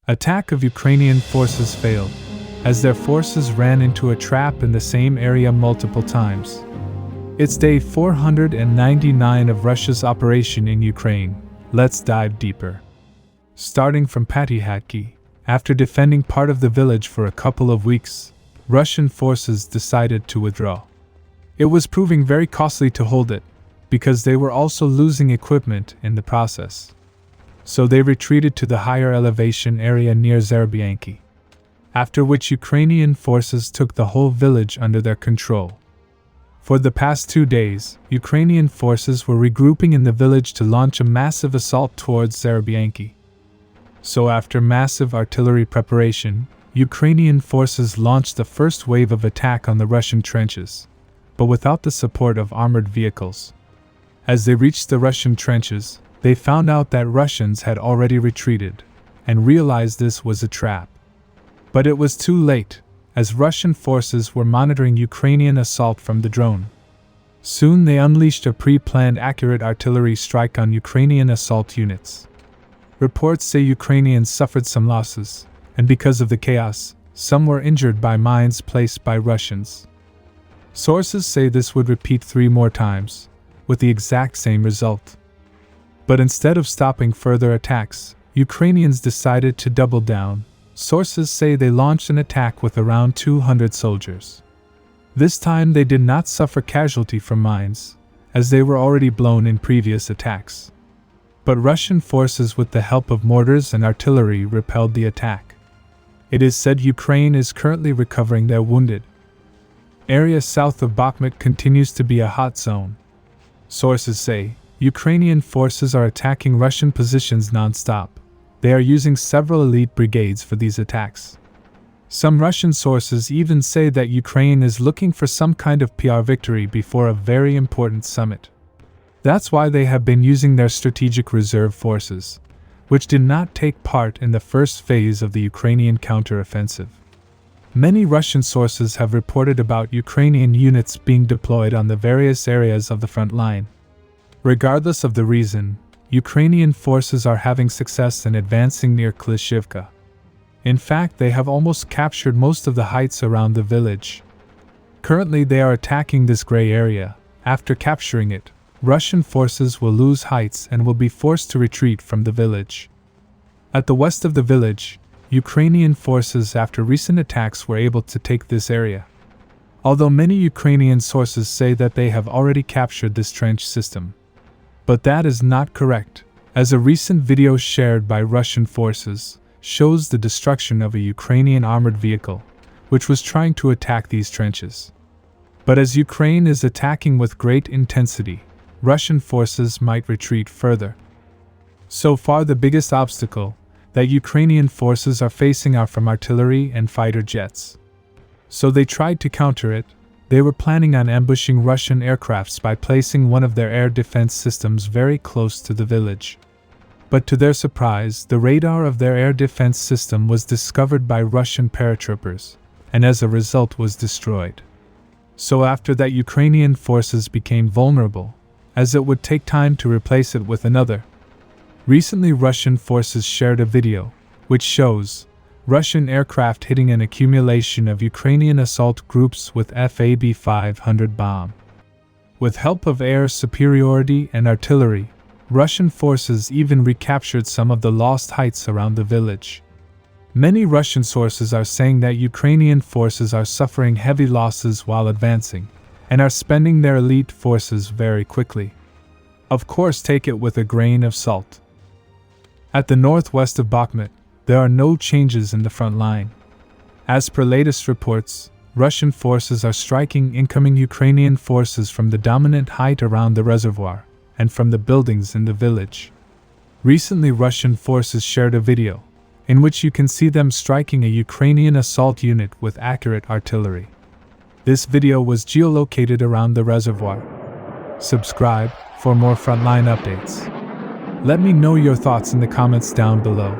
Attack of Ukrainian forces failed, as their forces ran into a trap in the same area multiple times. It's day 499 of Russia's operation in Ukraine. Let's dive deeper. Starting from Patihatki, after defending part of the village for a couple of weeks, Russian forces decided to withdraw. It was proving very costly to hold it, because they were also losing equipment in the process. So they retreated to the higher elevation area near Zaporizhzhia, after which Ukrainian forces took the whole village under their control. For the past 2 days, Ukrainian forces were regrouping in the village to launch a massive assault towards Zaporizhzhia. So after massive artillery preparation, Ukrainian forces launched the first wave of attack on the Russian trenches, but without the support of armored vehicles. As they reached the Russian trenches, they found out that Russians had already retreated, and realized this was a trap. But it was too late, as Russian forces were monitoring Ukrainian assault from the drone. Soon they unleashed a pre-planned accurate artillery strike on Ukrainian assault units. Reports say Ukrainians suffered some losses, and because of the chaos, some were injured by mines placed by Russians. Sources say this would repeat 3 more times, with the exact same result. But instead of stopping further attacks, Ukrainians decided to double down. Sources say they launched an attack with around 200 soldiers. This time they did not suffer casualty from mines, as they were already blown in previous attacks. But Russian forces with the help of mortars and artillery repelled the attack. It is said Ukraine is currently recovering their wounded. Area south of Bakhmut continues to be a hot zone. Sources say Ukrainian forces are attacking Russian positions non-stop. They are using several elite brigades for these attacks. Some Russian sources even say that Ukraine is looking for some kind of PR victory before a very important summit. That's why they have been using their strategic reserve forces, which did not take part in the first phase of the Ukrainian counteroffensive. Many Russian sources have reported about Ukrainian units being deployed on the various areas of the front line. Regardless of the reason, Ukrainian forces are having success in advancing near Klishiivka. In fact, they have almost captured most of the heights around the village. Currently, they are attacking this gray area. After capturing it, Russian forces will lose heights and will be forced to retreat from the village. At the west of the village, Ukrainian forces after recent attacks were able to take this area. Although many Ukrainian sources say that they have already captured this trench system. But that is not correct, as a recent video shared by Russian forces shows the destruction of a Ukrainian armored vehicle, which was trying to attack these trenches. But as Ukraine is attacking with great intensity, Russian forces might retreat further. So far, the biggest obstacle that Ukrainian forces are facing are from artillery and fighter jets. So they tried to counter it. They were planning on ambushing Russian aircrafts by placing one of their air defense systems very close to the village. But to their surprise, the radar of their air defense system was discovered by Russian paratroopers, and as a result was destroyed. So after that, Ukrainian forces became vulnerable, as it would take time to replace it with another. Recently, Russian forces shared a video, which shows Russian aircraft hitting an accumulation of Ukrainian assault groups with FAB-500 bomb. With help of air superiority and artillery, Russian forces even recaptured some of the lost heights around the village. Many Russian sources are saying that Ukrainian forces are suffering heavy losses while advancing, and are spending their elite forces very quickly. Of course, take it with a grain of salt. At the northwest of Bakhmut, there are no changes in the front line. As per latest reports, Russian forces are striking incoming Ukrainian forces from the dominant height around the reservoir, and from the buildings in the village. Recently, Russian forces shared a video, in which you can see them striking a Ukrainian assault unit with accurate artillery. This video was geolocated around the reservoir. Subscribe for more frontline updates. Let me know your thoughts in the comments down below.